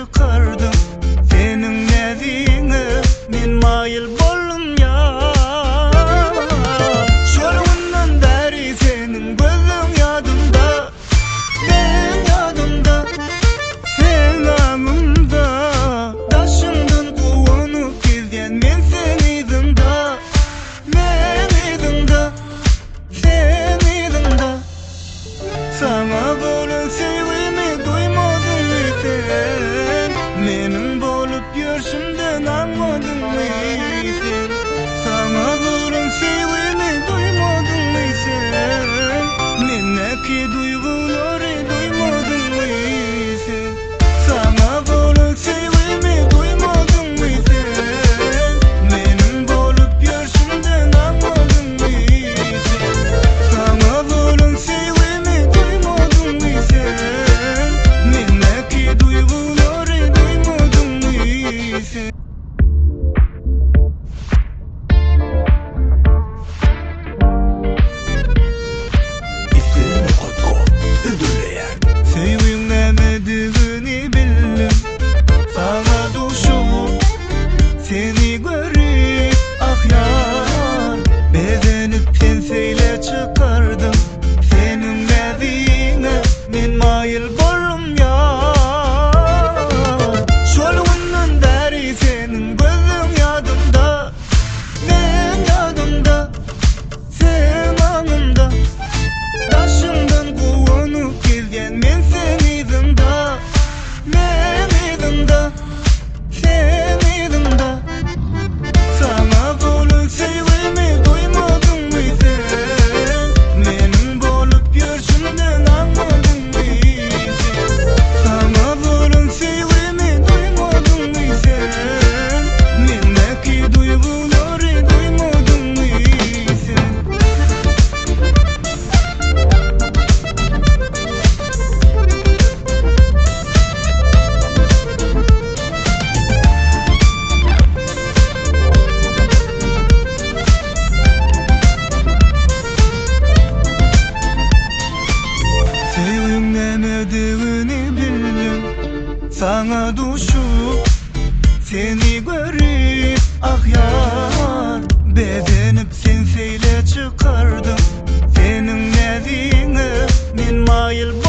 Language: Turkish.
çıkardım. Senin dediğine men mayıl boldum ya. Şolundan beri senin gözün yadımda, benim yadımda, sen anımda. Taşımdın kuvanup gezgen men sen idimda, men idimda, sen idimda. Sana bolan sevgimi duymadın mı sen? Menin bolup görüşümden anmadın mı sen? Sana bolan sevgimi duymadın mı sen? Mendeki duyguları duymadın mı sen? Sana bolan sevgimi duymadın mı sen? Menin bolup görüşümden anmadın mı sen? Sana bolan sevgimi duymadın mı sen? Mendeki duyguları duymadın mı sen? Sevimlemediğini bildim, sana düşüp seni görüp ah yar, bezenip penseyle çıkardım. Senin dediğine men mayıl boldum ya. Şolundan beri senin gözün yadımda, benim yadımda, sen anımda. Taşımdan kuvanup gezgen men sen idimda, men idimda, sen idimda. Sana bolan sevgimi duymadın mı sen? Menin bolup görüşümden anmadın mı sen? Sana bolan sevgimi duymadın mı sen? Mendeki duyguları duymadın mı sen? Sevimlemediğini bildim, sana düşüp seni görüp ah yar, bezenip senseyle çıkardım. Senin dediğine men mayıl